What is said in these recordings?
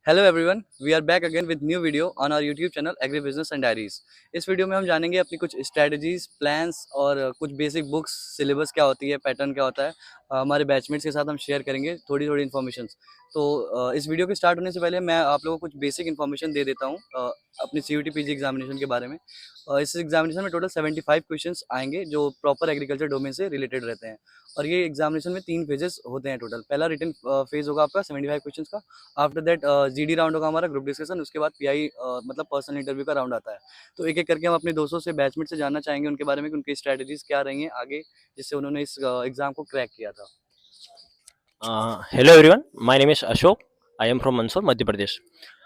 Hello everyone, we are back again with new video on our YouTube channel agri business and diaries. इस video में हम जानेंगे अपनी कुछ स्ट्रेटजीज, प्लान्स और कुछ बेसिक बुक्स, सिलेबस क्या होती है, पैटर्न क्या होता है। हमारे बैचमेट्स के साथ हम शेयर करेंगे थोड़ी थोड़ी इन्फॉर्मेशन। तो इस वीडियो के स्टार्ट होने से पहले मैं आप लोगों को कुछ बेसिक इन्फॉर्मेशन दे देता हूँ अपनी C U T P G examination के बारे में। इस एग्जामिनेशन में टोटल 75 क्वेश्चंस आएंगे जो प्रॉपर एग्रीकल्चर डोमेन से रिलेटेड रहते हैं। और ये एग्जामिनेशन में 3 फेजेस होते हैं टोटल। पहला रिटन फेज होगा आपका 75 क्वेश्चंस का। आफ्टर दैट जीडी राउंड होगा हमारा, ग्रुप डिस्कशन। उसके बाद पीआई मतलब पर्सनल इंटरव्यू का राउंड आता है। तो एक एक करके हम अपने दोस्तों से, बैचमेट से जानना चाहेंगे उनके बारे में कि उनकी स्ट्रैटेजीज क्या रही हैं आगे, जिससे उन्होंने इस एग्जाम को क्रैक किया था। Hello everyone, my name is Ashok. I am from Mandsaur, Madhya Pradesh.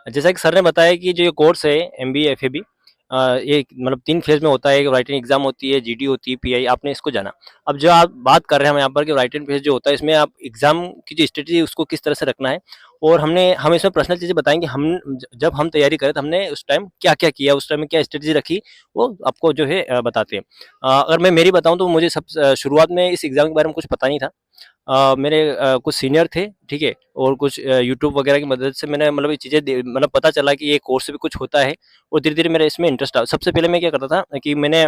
जैसा कि सर ने बताया कि जो ये कोर्स है एमबीए एफएबी, ये मतलब 3 फेज में होता है। एक राइटिंग एग्जाम होती है, जीडी होती है, पीआई। आपने इसको जाना। अब जो आप बात कर रहे हैं हम यहाँ पर कि राइटिंग फेज जो होता है, इसमें आप एग्जाम की जो स्ट्रेटजी उसको किस तरह से रखना है, और हम इसमें पर्सनल चीज़ें बताएंगे। जब हम तैयारी करें तो हमने उस टाइम क्या क्या किया, उस टाइम में क्या स्ट्रेटजी रखी, वो आपको जो है बताते हैं। अगर मैं मेरी बताऊँ तो मुझे सब शुरुआत में इस एग्जाम के बारे में कुछ पता नहीं था। मेरे कुछ सीनियर थे, ठीक है, और कुछ यूट्यूब वगैरह की मदद से मैंने मतलब ये चीज़ें मतलब पता चला कि ये कोर्स भी कुछ होता है, और धीरे धीरे मेरा इसमें इंटरेस्ट आ। सबसे पहले मैं क्या करता था कि मैंने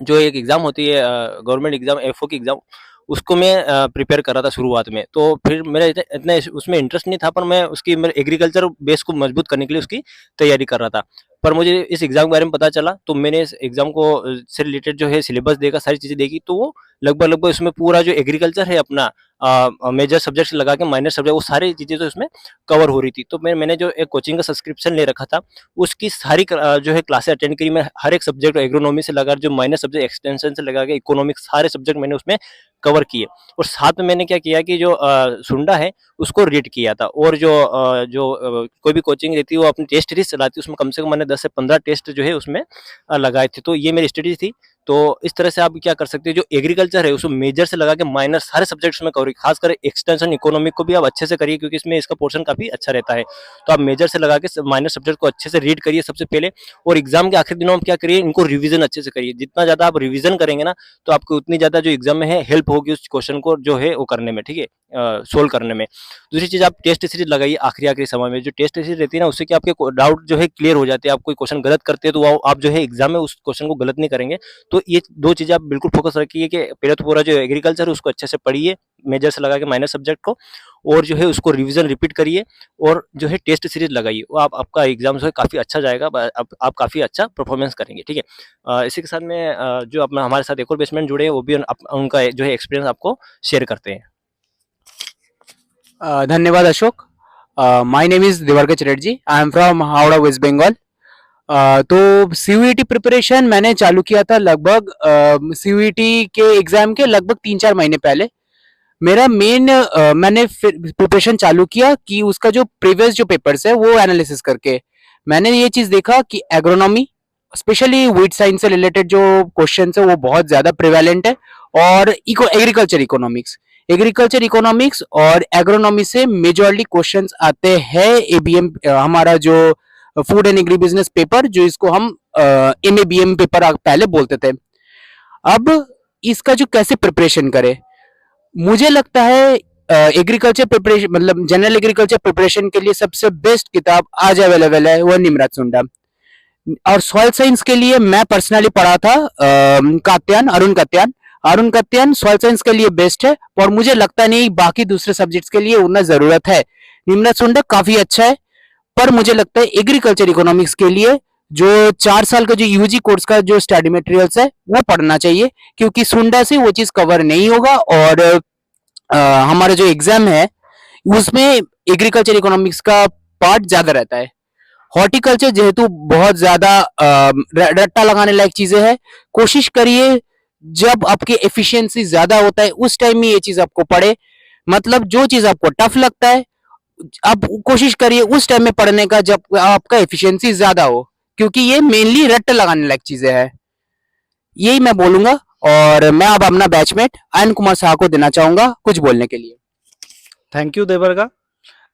जो एक एग्ज़ाम होती है, गवर्नमेंट एग्ज़ाम, एफओ की एग्ज़ाम, उसको मैं प्रिपेयर कर रहा था शुरुआत में। तो फिर मेरा इतना उसमें इंटरेस्ट नहीं था, पर मैं उसकी मेरे एग्रीकल्चर बेस को मजबूत करने के लिए उसकी तैयारी कर रहा था। पर मुझे इस एग्ज़ाम के बारे में पता चला, तो मैंने इस एग्ज़ाम को से रिलेटेड जो है सिलेबस देखा, सारी चीज़ें देखी, तो वो लगभग उसमें पूरा जो एग्रीकल्चर है अपना, मेजर सब्जेक्ट्स लगा के माइनर सब्जेक्ट, वो सारी चीज़ें तो इसमें कवर हो रही थी। तो मैंने जो एक कोचिंग का सब्सक्रिप्शन ले रखा था, उसकी सारी जो है क्लासें अटेंड करी। मैं हर एक सब्जेक्ट, एग्रोनॉमी से लगा जो माइनर सब्जेक्ट, एक्सटेंशन से लगा के इकोनॉमिक्स, सारे सब्जेक्ट मैंने उसमें कवर किए। और साथ में मैंने क्या किया कि जो सुंडा है उसको रीड किया था। और जो कोई भी कोचिंग रहती है वो अपनी टेस्ट सीरीज चलाती है, उसमें कम से कम मैंने 10 से 15 टेस्ट जो है उसमें लगाए थे। तो ये मेरी स्ट्रेटेजी थी। तो इस तरह से आप क्या कर सकते हैं, जो एग्रीकल्चर है उसको मेजर से लगा के माइनर सारे सब्जेक्ट्स में कवर, खासकर एक्सटेंशन इकोनॉमिक को भी आप अच्छे से करिए, क्योंकि इसमें इसका पोर्शन काफी अच्छा रहता है। तो आप मेजर से लगा के माइनर सब्जेक्ट को अच्छे से रीड करिए सबसे पहले। और एग्जाम के आखिरी दिनों में क्या करिए, इनको रिवीजन अच्छे से करिए। जितना ज्यादा आप रिवीजन करेंगे ना, तो आपको उतनी ज्यादा जो एग्जाम में है हेल्प होगी उस क्वेश्चन को जो है वो करने में, ठीक है, सोल्व करने में। दूसरी चीज, आप टेस्ट सीरीज लगाइए आखिरी आखिरी समय में। जो टेस्ट सीरीज रहती है ना, उससे कि आपके डाउट जो है क्लियर हो जाते हैं। आप कोई क्वेश्चन गलत करते हैं तो आप जो है एग्जाम में उस क्वेश्चन को गलत नहीं करेंगे। तो ये 2 चीजें आप बिल्कुल फोकस रखिए कि पहले तो पूरा जो एग्रीकल्चर है उसको अच्छे से पढ़िए, मेजर से लगा के माइनर सब्जेक्ट को, और जो है उसको रिवीजन रिपीट करिए, और जो है टेस्ट सीरीज लगाइए। वो आपका एग्जाम जो है काफी अच्छा जाएगा। आप काफी अच्छा परफॉर्मेंस करेंगे, ठीक है। इसी के साथ में जो अपना हमारे साथ एक और बेसमेंट जुड़े हैं, वो भी उनका जो है एक्सपीरियंस आपको शेयर करते हैं। धन्यवाद Ashok. My name is Diwakar Chatterjee. I am from Howrah West Bengal. तो सीयूईटी प्रिपरेशन मैंने चालू किया था लगभग सीयूईटी के एग्जाम के लगभग 3-4 महीने पहले। मेरा मेन मैंने प्रिपरेशन चालू किया कि उसका जो प्रीवियस जो पेपर्स है वो एनालिसिस करके मैंने ये चीज देखा कि एग्रोनॉमी, स्पेशली वीट साइंस से रिलेटेड जो क्वेश्चन है वो बहुत ज्यादा प्रिवेलेंट है। और एग्रीकल्चर इकोनॉमिक्स और एग्रोनॉमी से मेजरली क्वेश्चंस आते हैं। एबीएम हमारा जो food and agri business paper, जो इसको हम एमएबीएम पेपर पहले बोलते थे। अब इसका जो कैसे प्रिपरेशन करें, मुझे लगता है एग्रीकल्चर प्रिपरेशन मतलब जनरल एग्रीकल्चर प्रिपरेशन के लिए सबसे बेस्ट किताब आज अवेलेबल है वो निमराज सुंडा। और सॉइल साइंस के लिए मैं पर्सनली पढ़ा था अरुण कात्यान सॉइल साइंस के लिए बेस्ट है। और मुझे लगता नहीं बाकी दूसरे सब्जेक्ट्स के लिए उतना जरूरत है। निमराज सुंडा काफी अच्छा है, पर मुझे लगता है एग्रीकल्चर इकोनॉमिक्स के लिए जो 4 साल का जो यूजी कोर्स का जो स्टडी मटेरियल्स है वो पढ़ना चाहिए, क्योंकि सुंडा से वो चीज कवर नहीं होगा। और हमारा जो एग्जाम है उसमें एग्रीकल्चर इकोनॉमिक्स का पार्ट ज्यादा रहता है। हॉर्टिकल्चर जेहेतु बहुत ज्यादा रट्टा लगाने लायक चीजें हैं, कोशिश करिए जब आपके एफिशिएंसी ज्यादा होता है उस टाइम में ये चीज आपको पढ़े। मतलब जो चीज आपको टफ लगता है आप कोशिश करिए उस टाइम में पढ़ने का जब आपका एफिशिएंसी ज्यादा हो, क्योंकि ये मेनली रट्टा लगाने लायक चीजें हैं। यही मैं बोलूंगा। और मैं अब अपना बैचमेट आयन कुमार शाह को देना चाहूंगा कुछ बोलने के लिए। थैंक यू देवरगा।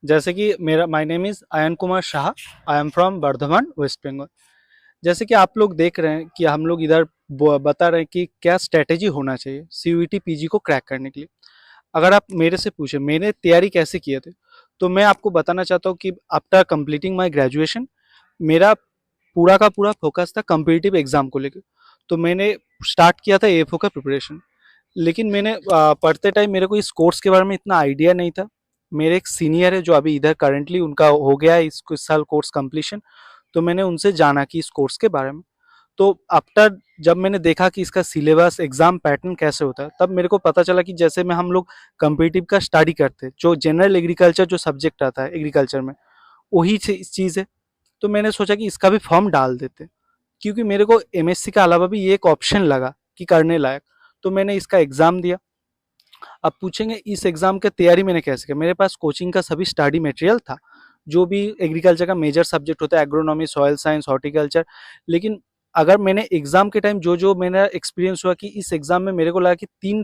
जैसे कि मेरा my name is Ayan Kumar Shah. I am from Bardhaman West Bengal. जैसे कि आप लोग देख रहे हैं कि हम लोग इधर बता रहे हैं कि क्या स्ट्रेटेजी होना चाहिए सीयूईटी पीजी को क्रैक करने के लिए। अगर आप मेरे से पूछे मैंने तैयारी कैसे किए थे, तो मैं आपको बताना चाहता हूँ कि आफ्टर कंप्लीटिंग माय ग्रेजुएशन मेरा पूरा का पूरा फोकस था कम्पिटिटिव एग्जाम को लेकर। तो मैंने स्टार्ट किया था एएफओ का प्रिपरेशन। लेकिन मैंने पढ़ते टाइम मेरे को इस कोर्स के बारे में इतना आइडिया नहीं था। मेरे एक सीनियर है जो अभी इधर करंटली उनका हो गया है इस साल कोर्स कंप्लीशन। तो मैंने उनसे जाना कि इस कोर्स के बारे में। तो आफ्टर जब मैंने देखा कि इसका सिलेबस एग्जाम पैटर्न कैसे होता है, तब मेरे को पता चला कि जैसे में हम लोग कम्पिटिटिव का स्टडी करते हैं, जो जनरल एग्रीकल्चर जो सब्जेक्ट आता है एग्रीकल्चर में, वही चीज़ है। तो मैंने सोचा कि इसका भी फॉर्म डाल देते, क्योंकि मेरे को एमएससी के अलावा भी ये एक ऑप्शन लगा कि करने लायक। तो मैंने इसका एग्ज़ाम दिया। अब पूछेंगे इस एग्ज़ाम की तैयारी मैंने कैसे की? मेरे पास कोचिंग का सभी स्टडी मटेरियल था, जो भी एग्रीकल्चर का मेजर सब्जेक्ट होता है, एग्रोनॉमी, सॉइल साइंस, हॉर्टिकल्चर। लेकिन अगर मैंने एग्ज़ाम के टाइम जो मेरा एक्सपीरियंस हुआ कि इस एग्ज़ाम में मेरे को लगा कि 3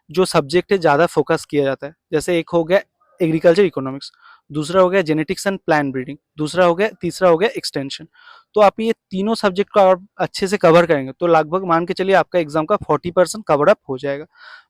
जो सब्जेक्ट है ज़्यादा फोकस किया जाता है। जैसे एक हो गया एग्रीकल्चर इकोनॉमिक्स, दूसरा हो गया जेनेटिक्स एंड प्लांट ब्रीडिंग, तीसरा हो गया एक्सटेंशन। तो आप ये तीनों सब्जेक्ट को और अच्छे से कवर करेंगे तो लगभग मान के चलिए आपका एग्जाम का 40% कवर अप हो जाएगा।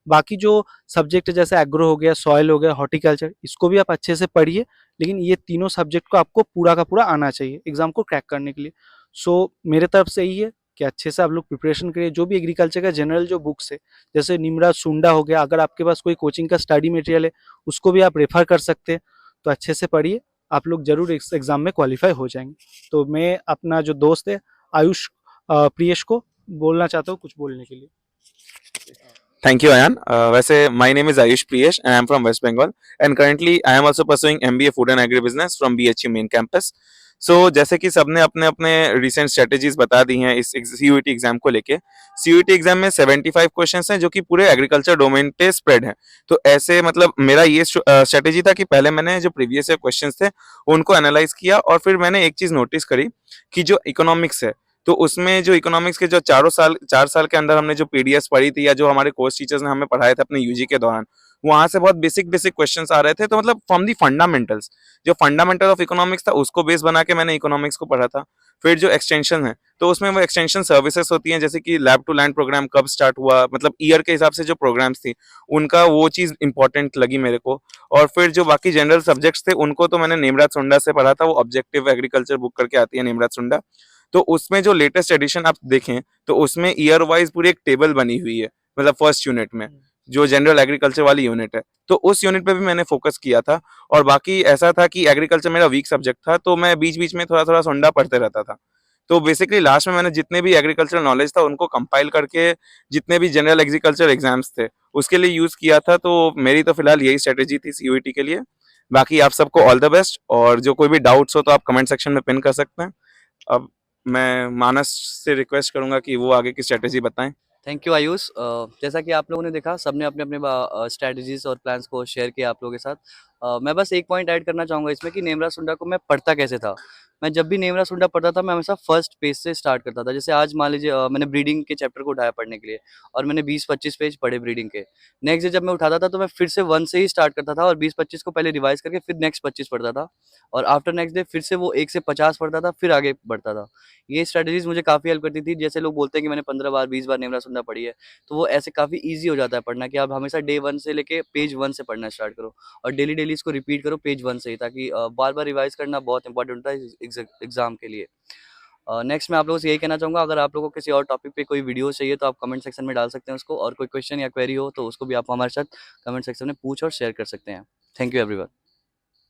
बाकी जो सब्जेक्ट जैसे एग्रो हो गया, सॉइल हो गया, हॉर्टिकल्चर, इसको भी आप अच्छे से पढ़िए। लेकिन ये तीनों सब्जेक्ट को आपको पूरा का पूरा आना चाहिए एग्जाम को क्रैक करने के लिए। सो मेरे तरफ से यही है कि अच्छे से आप लोग प्रिपरेशन करिए। जो भी एग्रीकल्चर का जनरल जो बुक्स है, जैसे निमराज सुंडा हो गया, अगर आपके पास कोई कोचिंग का स्टडी मटेरियल है उसको भी आप रेफर कर सकते हैं। तो अच्छे से पढ़िए, आप लोग जरूर इस एग्जाम में क्वालिफाई हो जाएंगे। तो मैं अपना जो दोस्त है आयुष प्रियेश को बोलना चाहता हूँ कुछ बोलने के लिए। Thank you, Ayan. My name is Ayush Priyesh and I'm from West Bengal. And currently, I am also pursuing MBA Food and Agribusiness from BHU Main Campus. So, जैसे कि सबने अपने अपने रिसेंट स्ट्रेटेजीज बता दी हैं इस CUET एग्जाम को लेके। CUET एग्जाम में 75 क्वेश्चंस हैं जो कि पूरे एग्रीकल्चर डोमेन पे स्प्रेड हैं। तो ऐसे मतलब मेरा ये स्ट्रेटेजी था कि पहले मैंने जो प्रीवियस क्वेश्चंस थे उनको एनालाइज किया और फिर मैंने एक चीज नोटिस करी कि जो इकोनॉमिक्स है तो उसमें जो इकोनॉमिक्स के जो 4 साल के अंदर हमने जो पीडीएस पढ़ी थी या जो हमारे कोर्स टीचर्स ने हमें पढ़ाए थे अपने यूजी के दौरान, वहां से बहुत बेसिक क्वेश्चंस आ रहे थे। तो मतलब फ्रॉम दी फंडामेंटल्स, जो फंडामेंटल ऑफ इकोनॉमिक्स था उसको बेस बना के मैंने इकोनॉमिक्स को पढ़ा था। फिर जो एक्सटेंशन है तो उसमें वो एक्सटेंशन सर्विसेज होती हैं, जैसे कि लैब टू लैंड प्रोग्राम कब स्टार्ट हुआ, मतलब ईयर के हिसाब से जो प्रोग्राम्स थी उनका वो चीज इंपॉर्टेंट लगी मेरे को। और फिर जो बाकी जनरल सब्जेक्ट्स थे उनको तो मैंने नेमराज सुंडा से पढ़ा था, वो ऑब्जेक्टिव एग्रीकल्चर बुक करके आती है नेमराज सुंडा। तो उसमें जो लेटेस्ट एडिशन आप देखें तो उसमें ईयर वाइज पूरी एक टेबल बनी हुई है, मतलब फर्स्ट यूनिट में जो जनरल एग्रीकल्चर वाली यूनिट है, तो उस यूनिट पे भी मैंने फोकस किया था। और बाकी ऐसा था कि एग्रीकल्चर मेरा वीक सब्जेक्ट था तो मैं बीच बीच में थोड़ा थोड़ा सुंडा पढ़ते रहता था। तो बेसिकली लास्ट में मैंने जितने भी एग्रीकल्चर नॉलेज था उनको कंपाइल करके जितने भी जनरल एग्रीकल्चर एग्जाम्स थे उसके लिए यूज किया था। तो मेरी तो फिलहाल यही स्ट्रेटेजी थी सीयूईटी के लिए। बाकी आप सबको ऑल द बेस्ट, और जो कोई भी डाउट्स हो तो आप कमेंट सेक्शन में पिन कर सकते हैं। अब मैं मानस से रिक्वेस्ट करूंगा कि वो आगे की स्ट्रेटेजी बताएं। Thank you Ayush. जैसा कि आप लोगों ने देखा, सबने अपने अपने स्ट्रैटेजीज और प्लान्स को शेयर किया आप लोगों के साथ। मैं बस एक पॉइंट ऐड करना चाहूँगा इसमें कि नेमरा सुंडा को मैं पढ़ता कैसे था। मैं जब भी नेमरा सुंडा पढ़ता था मैं हमेशा फर्स्ट पेज से स्टार्ट करता था। जैसे आज मान लीजिए मैंने ब्रीडिंग के चैप्टर को उठाया पढ़ने के लिए और मैंने 20-25 पेज पढ़े ब्रीडिंग के। नेक्स्ट डे जब मैं उठाता था तो मैं फिर से 1 से ही स्टार्ट करता था और 20-25 को पहले रिवाइज करके फिर नेक्स्ट 25 पढ़ता था और आफ्टर नेक्स्ट डे फिर से वो 1 से 50 पढ़ता था, फिर आगे बढ़ता था। ये स्ट्रैटेजीज मुझे काफ़ी हेल्प करती थी। जैसे लोग बोलते हैं कि मैंने 15 बार 20 बार नेमरा सुंडा पढ़ी है, तो वो ऐसे काफ़ी ईज़ी हो जाता है पढ़ना कि आप हमेशा डे 1 से लेके पेज 1 से पढ़ना स्टार्ट करो और डेली इसको रिपीट करो पेज 1 से ही, ताकि बार-बार रिवाइज़ करना बहुत इंपॉर्टेंट होता है एग्ज़ाम के लिए। नेक्स्ट मैं आप लोगों से यही कहना चाहूँगा, अगर आप लोगों को किसी और टॉपिक पे कोई वीडियो चाहिए तो आप कमेंट सेक्शन में डाल सकते हैं उसको, और कोई क्वेश्चन या क्वेरी हो तो उसको भी आप हमारे साथ कमेंट सेक्शन में पूछ और शेयर कर सकते हैं। Thank you everyone.